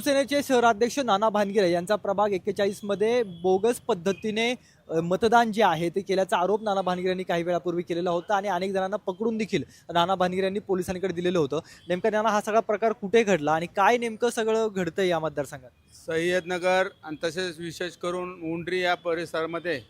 शिवसेनेचे शहराध्यक्ष नाना भानगिरे यांचा प्रभाग 41 मध्ये बोगस पद्धतीने मतदान जे आहे ते केल्याचा आरोप नाना भानगिरे यांनी काही वेळापूर्वी केलेला होता आणि अनेक जणांना पकडून देखील नाना भानगिरे यांनी पोलिसांकडे दिलेलं होतं. नेमकं नाना हा सगळा प्रकार कुठे घडला आणि काय नेमकं सगळं घडतंय या मतदारसंघात? सय्यदनगर आणि तसेच विशेष करून उंडरी या परिसरामध्ये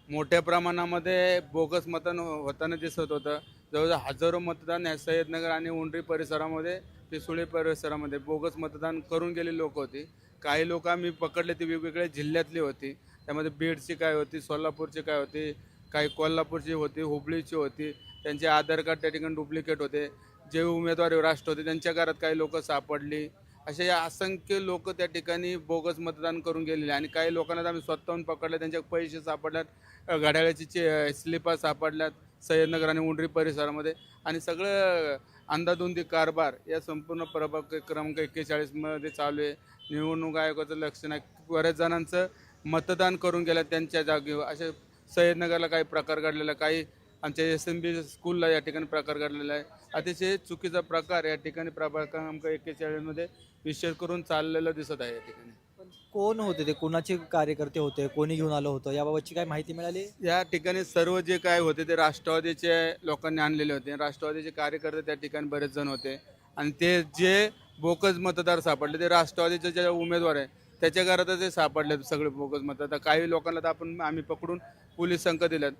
मोठ्या प्रमाणामध्ये बोगस मतदान होताना दिसत होतं. जवळजवळ हजारो मतदान या सय्यदनगर आणि उंडरी परिसरामध्ये, पिसुळे परिसरामध्ये बोगस मतदान करून गेलेली लोक होती. काही लोक आम्ही पकडले ती वेगवेगळ्या जिल्ह्यातली होती. त्यामध्ये बीडची काय होती, सोलापूरची काय होती, काही कोल्हापूरची होती, हुबळीची होती. त्यांचे आधार कार्ड त्या ठिकाणी डुप्लिकेट होते. जे उमेदवार राष्ट्र होते त्यांच्या घरात काही लोक सापडली. असे असंख्य लोक त्या ठिकाणी बोगस मतदान करून गेलेले आणि काही लोकांना आम्ही स्वतःहून पकडले. त्यांचे पैसे सापडल्यात, घड्याळाची स्लिपा सापडल्यात सय्यदनगर आणि उंडरी परिसरामध्ये. आणि सगळं अंधाधुंदी कारभार या संपूर्ण प्रभाग क्रमांक 41 मध्ये चालू आहे. निवडणूक आयोगाचं लक्ष नाही. बऱ्याच जणांचं मतदान करून गेलं त्यांच्या जागेवर. असे सय्यदनगरला काही प्रकार घडलेला, काही आमच्या SMB स्कूलला या ठिकाणी प्रकार घडलेला आहे. अतिशय चुकीचा प्रकार या ठिकाणी प्रभाग क्रमांक 41 मध्ये विशेष करून चाललेलं दिसत आहे. या ठिकाणी पण कोण होते ते? कोणाचे कार्यकर्ते होते? कोणी घेऊन आलं होतं? याबाबतची काय माहिती मिळाली? या ठिकाणी सर्व जे काय होते ते राष्ट्रवादीचे लोकांनी आणलेले होते. राष्ट्रवादीचे कार्यकर्ते त्या ठिकाणी बरेच जण होते आणि ते जे बोगस मतदार सापडले ते राष्ट्रवादीचे जे उमेदवार आहे त्याच्या घरातच ते सापडले सगळे बोगस मतदार. काही लोकांना तर आम्ही पकडून पोलीस संघ दिल्यात.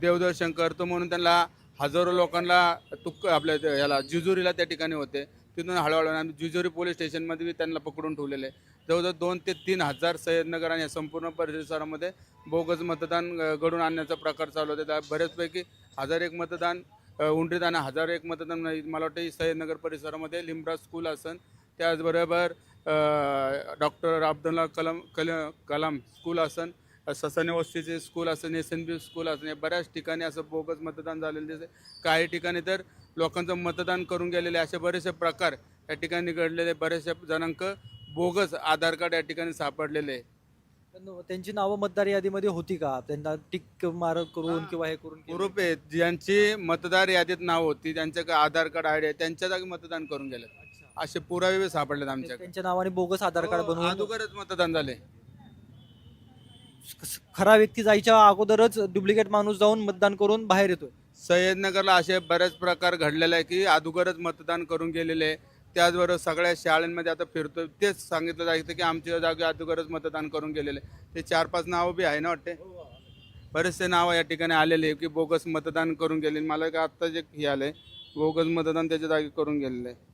देवदर्शन करतो म्हणून त्यांना हजारो लोकांना आपल्या याला जिजुरीला त्या ठिकाणी होते. तिथून हळूहळू आम्ही जिजुरी पोलीस स्टेशनमध्ये त्यांना पकडून ठेवलेले. जवळजवळ 2 ते 3 हजार सय्यदनगर आणि संपूर्ण परिसरामध्ये बोगस मतदान घडून आणण्याचा प्रकार चालू होते. बऱ्याचपैकी 1001 मतदान उंडरीत आणि 1001 मतदान मला वाटतं सय्यदनगर परिसरामध्ये लिंबराज स्कूल असन, त्याचबरोबर डॉक्टर अब्दुल्ला कलाम स्कूल असन, ससाने वस्तीचे स्कूल असेल, SNB स्कूल असेल, बऱ्याच ठिकाणी असं बोगस मतदान झालेलं दिसते. काही ठिकाणी तर लोकांचं मतदान करून गेलेले असे बरेचसे प्रकार या ठिकाणी घडलेले. बऱ्याचशा जणांक बोगस आधार कार्ड या ठिकाणी सापडलेले आहे. पण त्यांची नावं मतदार यादीमध्ये होती का? त्यांना टिक मार करून किंवा हे करून केलं? ग्रुप आहेत ज्यांची मतदार यादीत नाव होती, त्यांच्याकडे आधार कार्ड ID आहे, त्यांच्या जागी मतदान करून गेले. अच्छा. असे पुरावे सापडलेत आमच्याकडे. त्यांच्या नावाने बोगस आधार कार्ड बनवून अगोदरच मतदान झाले. खरा व्यक्ती जायच्या अगोदरच डुप्लिकेट माणूस जाऊन मतदान करून बाहेर येतोय. सय्यदनगरला असे बरेच प्रकार घडलेले आहे की अगोदरच मतदान करून गेलेले आहे. त्याचबरोबर सगळ्या शाळांमध्ये आता फिरतोय तेच सांगितलं जायचं की आमच्या जागी अगोदरच मतदान करून गेलेले. ते 4-5 नावं बी आहे ना वाटते. बरेचसे नावं या ठिकाणी आलेले की बोगस मतदान करून गेले. मला का आत्ता जे हे आलंय बोगस मतदान त्याच्या जागी करून गेलेलं आहे.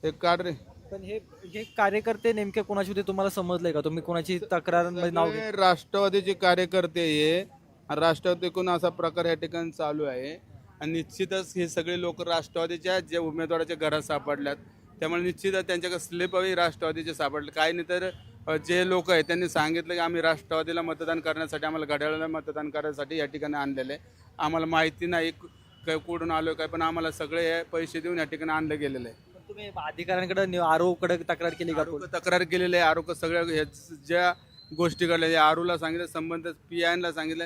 एक कार्ड रे. पण हे हे कार्यकर्ते नेमके कोणाचे होते तुम्हाला समजलंय का? तुम्ही कोणाची तक्रार नाव हे राष्ट्रवादीचे कार्यकर्ते आहे. राष्ट्रवादीकडून असा प्रकार या ठिकाणी चालू आहे आणि निश्चितच हे सगळे लोक राष्ट्रवादीच्या जे उमेदवाराच्या घरात सापडल्यात. त्यामुळे निश्चितच त्यांच्याकडे स्लिपही राष्ट्रवादीचे सापडले. काही नाही तर जे लोक आहेत त्यांनी सांगितलं की आम्ही राष्ट्रवादीला मतदान करण्यासाठी, आम्हाला घड्याळाला मतदान करण्यासाठी या ठिकाणी आणलेलं आहे. आम्हाला माहिती नाही कुठून आलो काय, पण आम्हाला सगळे पैसे देऊन या ठिकाणी आणलं गेलेलं आहे. पण तुम्ही अधिकाऱ्यांकडे आरोकडे तक्रार केली का? तक्रार केलेली आहे. आरोग्य सगळ्या ज्या गोष्टी घडल्या आरूला सांगितलं, संबंधित PIला सांगितलं.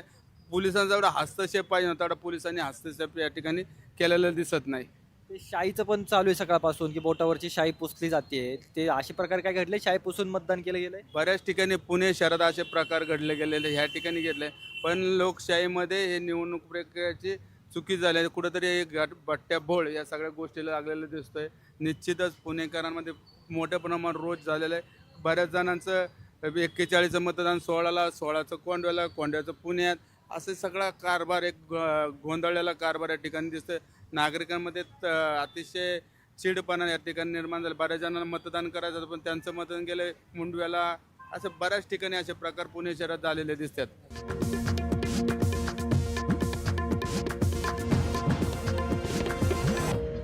पोलिसांचा एवढा हस्तक्षेप पाहिजे नव्हता, एवढा पोलिसांनी हस्तक्षेप या ठिकाणी केलेलं दिसत नाही. ते शाईचं पण चालू आहे सकाळपासून की बोटावरची शाई पुसली जाते. ते असे प्रकार काय घडले? शाई पुसून मतदान केलं गेलंय? बऱ्याच ठिकाणी पुणे शहरात असे प्रकार घडले गेलेले ह्या ठिकाणी घेतले. पण लोकशाहीमध्ये हे निवडणूक प्रक्रियेची चुकी झाली आहे. कुठंतरी एक बट्ट्याबोळ या सगळ्या गोष्टीला लागलेलं दिसतोय. निश्चितच पुणेकरांमध्ये मोठ्या प्रमाणात रोज झालेलं आहे. बऱ्याच जणांचं 41चं मतदान 16ला, 16चं कोंडव्याला, कोंडव्याचं पुण्यात, असं सगळा कारभार एक गोंधळलेला कारभार या ठिकाणी दिसतोय. नागरिकांमध्ये अतिशय चिडपणा या ठिकाणी निर्माण झाला. बऱ्याच जणांना मतदान करायचं होतं पण त्यांचं मतदान गेलं मुंडव्याला. असं बऱ्याच ठिकाणी असे प्रकार पुणे शहरात झालेले दिसतात.